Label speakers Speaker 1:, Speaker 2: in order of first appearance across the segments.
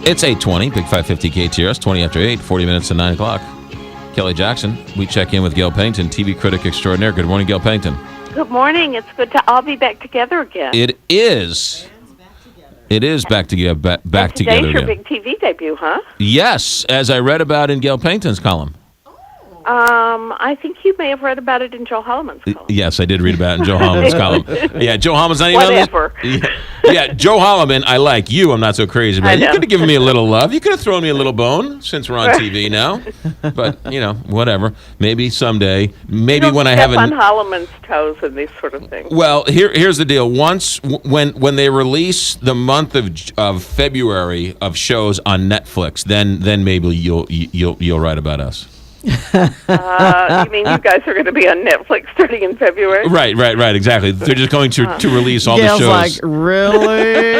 Speaker 1: It's 8:20, Big 550 KTRS, 20 after 8, 40 minutes to 9 o'clock. Kelly Jackson, we check in with Gail Pennington, TV critic extraordinaire. Good morning, Gail Pennington.
Speaker 2: Good morning. It's good to all be back together again.
Speaker 1: It is. It is back together
Speaker 2: Today's your
Speaker 1: again.
Speaker 2: big TV debut, huh?
Speaker 1: Yes, as I read about in Gail Pennington's column.
Speaker 2: I think you may have read about it in Joe Holliman's column.
Speaker 1: Yes, I did read about it in Joe Holliman's column. Yeah, Joe Holliman's not even
Speaker 2: Whatever.
Speaker 1: on this. Yeah, Joe Holliman, I like you. I'm not so crazy about. You could have given me a little love. You could have thrown me a little bone since we're on TV now. But whatever. Maybe someday. Maybe when I have
Speaker 2: on Holliman's toes and these sort of things.
Speaker 1: Well, here's the deal. Once when they release the month of February of shows on Netflix, then maybe you'll write about us.
Speaker 2: You mean you guys are going to be on Netflix starting in February?
Speaker 1: Right, exactly. They're just going to release all
Speaker 3: Gail's
Speaker 1: the shows.
Speaker 3: Like, really?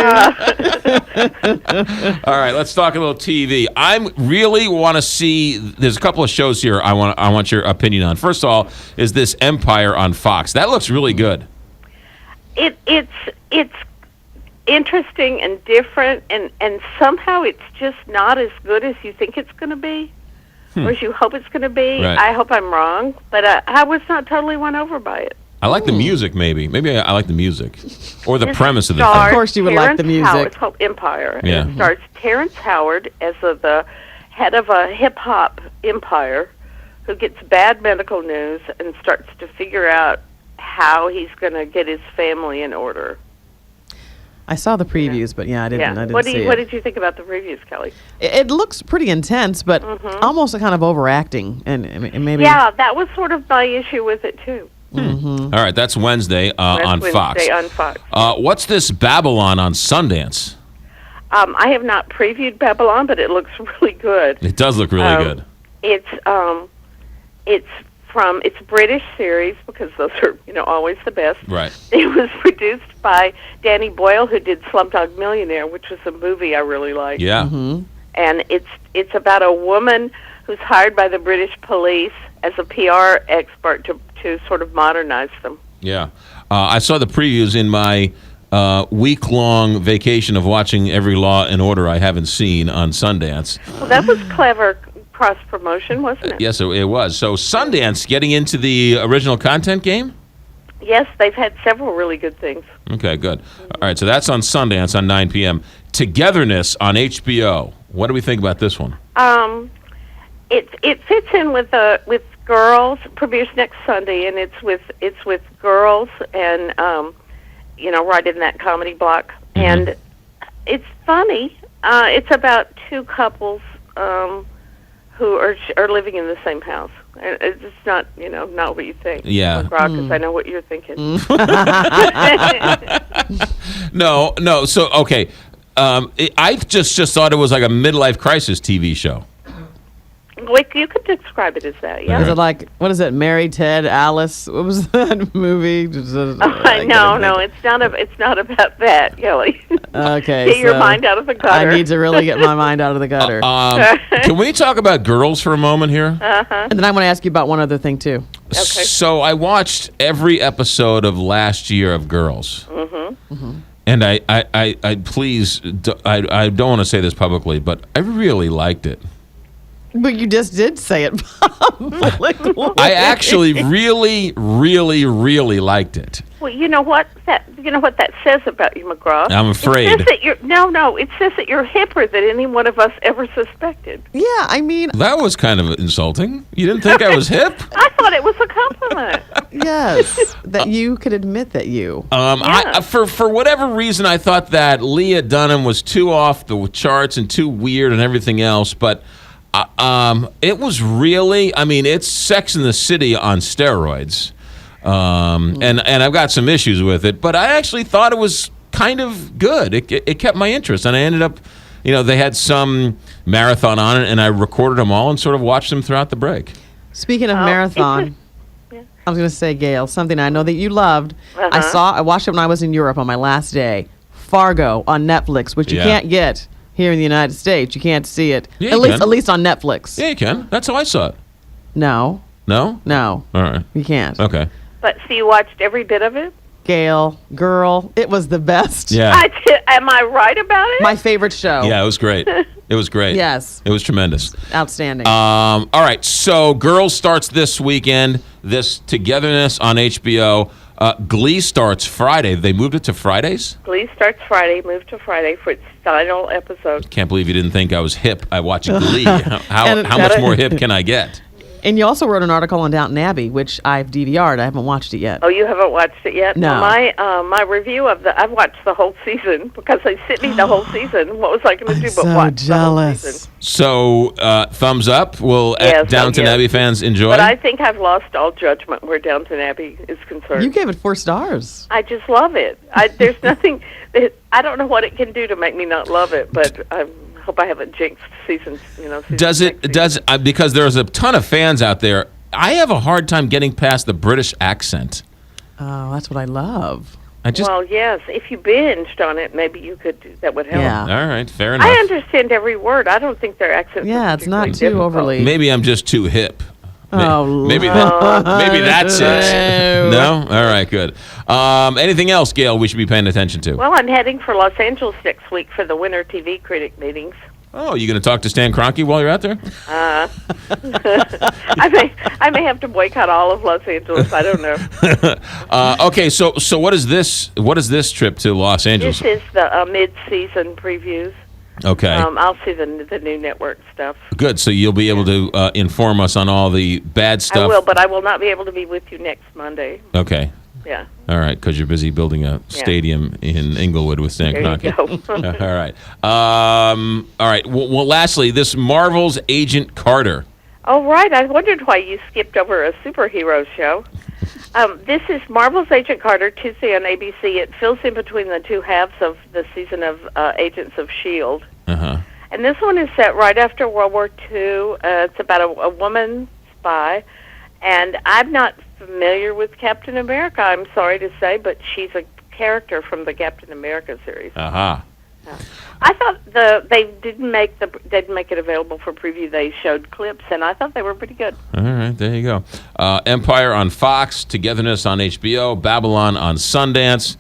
Speaker 1: All right, let's talk a little TV. I really want to see. There's a couple of shows here I want your opinion on. First of all, is this Empire on Fox? That looks really good.
Speaker 2: It's interesting and different, and somehow it's just not as good as you think it's going to be. Or as you hope it's going to be.
Speaker 1: Right.
Speaker 2: I hope I'm wrong, but I was not totally won over by it.
Speaker 1: I like the music, maybe. Maybe I like the music. Or the
Speaker 2: This
Speaker 1: premise of the
Speaker 2: stars
Speaker 1: thing.
Speaker 3: Of course you would like the
Speaker 2: Terrence
Speaker 3: music.
Speaker 2: Howard. It's called Empire.
Speaker 1: Yeah.
Speaker 2: And it stars Terrence Howard as the head of a hip-hop empire who gets bad medical news and starts to figure out how he's going to get his family in order.
Speaker 3: I saw the previews, but I didn't
Speaker 2: What
Speaker 3: see it.
Speaker 2: What did you think about the reviews, Kelly?
Speaker 3: It looks pretty intense, but almost a kind of overacting, and maybe.
Speaker 2: Yeah, that was sort of my issue with it, too.
Speaker 1: All right, that's Wednesday on Fox.
Speaker 2: Wednesday on Fox.
Speaker 1: What's this Babylon on Sundance?
Speaker 2: I have not previewed Babylon, but it looks really good.
Speaker 1: It does look really good.
Speaker 2: It's a British series because those are always the best.
Speaker 1: Right.
Speaker 2: It was produced by Danny Boyle, who did Slumdog Millionaire, which was a movie I really liked.
Speaker 1: Yeah.
Speaker 2: And it's about a woman who's hired by the British police as a PR expert to sort of modernize them.
Speaker 1: Yeah. I saw the previews in my week-long vacation of watching every Law and Order I haven't seen on Sundance.
Speaker 2: Well, that was clever cross-promotion, wasn't it?
Speaker 1: Yes, it was. So Sundance getting into the original content game?
Speaker 2: Yes, they've had several really good things.
Speaker 1: Okay, good. All right, so that's on Sundance on 9 p.m. Togetherness on HBO. What do we think about this one?
Speaker 2: It fits in with girls. Premieres next Sunday, and it's with girls, and right in that comedy block, and it's funny. It's about two couples who are living in the same house. It's not not what you think.
Speaker 1: Yeah.
Speaker 2: Because I know what you're thinking.
Speaker 1: No. So okay, I just thought it was like a midlife crisis TV show.
Speaker 2: Like you could describe it as that, yeah.
Speaker 3: Is it like, what is it, Mary, Ted, Alice? What was that movie?
Speaker 2: No, it's not about that, Kelly.
Speaker 3: Okay,
Speaker 2: Get your mind out of the gutter.
Speaker 3: I need to really get my mind out of the gutter.
Speaker 1: Can we talk about girls for a moment here?
Speaker 3: And then I want to ask you about one other thing, too.
Speaker 2: Okay.
Speaker 1: So I watched every episode of last year of Girls. And I please, I don't want to say this publicly, but I really liked it.
Speaker 3: But you just did say it publicly.
Speaker 1: I actually really, really, really liked it.
Speaker 2: Well, you know what that says about you, McGraw.
Speaker 1: I'm afraid.
Speaker 2: It says that you're it says that you're hipper than any one of us ever suspected.
Speaker 3: Yeah, I mean,
Speaker 1: That was kind of insulting. You didn't think I was hip?
Speaker 2: I thought it was a compliment.
Speaker 3: yes, that you could admit that you.
Speaker 1: I, for whatever reason, I thought that Leah Dunham was too off the charts and too weird and everything else, but it was really, it's Sex and the City on steroids. And I've got some issues with it, but I actually thought it was kind of good. It kept my interest, and I ended up, they had some marathon on it, and I recorded them all and sort of watched them throughout the break.
Speaker 3: Speaking of marathon, I was going to say, Gail, something I know that you loved. I watched it when I was in Europe on my last day. Fargo on Netflix, which you can't get here in the United States. You can't see it.
Speaker 1: Yeah,
Speaker 3: at least on Netflix.
Speaker 1: Yeah, you can. That's how I saw it.
Speaker 3: No.
Speaker 1: No?
Speaker 3: No.
Speaker 1: All right.
Speaker 3: You can't.
Speaker 1: Okay.
Speaker 2: But so you watched every bit of it?
Speaker 3: Gail, girl, it was the best.
Speaker 1: Yeah.
Speaker 2: Am I right about it?
Speaker 3: My favorite show.
Speaker 1: Yeah, it was great. It was great.
Speaker 3: Yes.
Speaker 1: It was tremendous.
Speaker 3: Outstanding.
Speaker 1: All right, so Girls starts this weekend. This Togetherness on HBO. Glee starts Friday. They moved it to Fridays?
Speaker 2: Glee starts Friday, moved to Friday for its final episode.
Speaker 1: Can't believe you didn't think I was hip. I watch Glee. How
Speaker 3: And-
Speaker 1: much more hip can I get?
Speaker 3: And you also wrote an article on Downton Abbey, which I've DVR'd. I haven't watched it yet.
Speaker 2: Oh, you haven't watched it yet?
Speaker 3: No.
Speaker 2: Well, my review of I've watched the whole season because they sent me the whole season. What was I going to do but
Speaker 3: so
Speaker 2: watch
Speaker 3: jealous.
Speaker 2: the whole season?
Speaker 1: So, thumbs up. Will
Speaker 2: Yes,
Speaker 1: Downton
Speaker 2: yes.
Speaker 1: Abbey fans enjoy?
Speaker 2: But I think I've lost all judgment where Downton Abbey is concerned.
Speaker 3: You gave it 4 stars.
Speaker 2: I just love it. There's nothing. I don't know what it can do to make me not love it, but I hope I haven't jinxed seasons.
Speaker 1: Does it? Because there's a ton of fans out there. I have a hard time getting past the British accent.
Speaker 3: Oh, that's what I love.
Speaker 2: Well, yes. If you binged on it, maybe you could. That would help.
Speaker 3: Yeah.
Speaker 1: All right, fair enough.
Speaker 2: I understand every word. I don't think their accents.
Speaker 3: Yeah,
Speaker 2: are
Speaker 3: it's not
Speaker 2: particularly
Speaker 3: too
Speaker 2: difficult.
Speaker 3: overly.
Speaker 1: Maybe I'm just too hip.
Speaker 3: Oh,
Speaker 1: maybe that's it. No? All right, good. Anything else, Gail, we should be paying attention to?
Speaker 2: Well, I'm heading for Los Angeles next week for the Winter TV Critic meetings.
Speaker 1: Oh, you going to talk to Stan Kroenke while you're out there?
Speaker 2: I may have to boycott all of Los Angeles. I don't know.
Speaker 1: Okay, so what is this? What is this trip to Los Angeles?
Speaker 2: This is the mid-season previews.
Speaker 1: Okay,
Speaker 2: I'll see the new network stuff.
Speaker 1: good. So you'll be able to inform us on all the bad stuff.
Speaker 2: I will, but I will not be able to be with you next Monday.
Speaker 1: Okay.
Speaker 2: Yeah.
Speaker 1: All right, because you're busy building a stadium in Inglewood with Stan
Speaker 2: There you
Speaker 1: Kroenke.
Speaker 2: go.
Speaker 1: All right. All right. Well, lastly, this Marvel's Agent Carter.
Speaker 2: Oh, right. I wondered why you skipped over a superhero show. This is Marvel's Agent Carter, Tuesday on ABC. It fills in between the two halves of the season of Agents of S.H.I.E.L.D.
Speaker 1: Uh-huh.
Speaker 2: And this one is set right after World War II. It's about a woman spy. And I'm not familiar with Captain America, I'm sorry to say, but she's a character from the Captain America series.
Speaker 1: Uh-huh.
Speaker 2: I thought they didn't make it available for preview. They showed clips, and I thought they were pretty good.
Speaker 1: All right, there you go. Empire on Fox, Togetherness on HBO, Babylon on Sundance.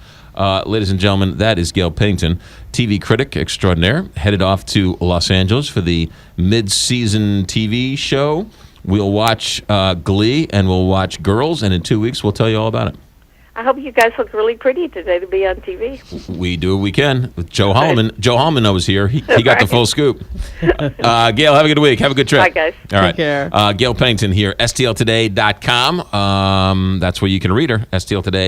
Speaker 1: Ladies and gentlemen, that is Gail Pennington, TV critic extraordinaire, headed off to Los Angeles for the mid-season TV show. We'll watch Glee, and we'll watch Girls, and in 2 weeks, we'll tell you all about it.
Speaker 2: I hope you guys look really pretty today to be on TV.
Speaker 1: We do what we can. With Joe Holloman. Joe Holloman was here. He got the full scoop. Gail, have a good week. Have a good trip.
Speaker 2: Bye, guys.
Speaker 1: All right.
Speaker 3: Take care.
Speaker 1: Gail Pennington here, stltoday.com. That's where you can read her, STLtoday.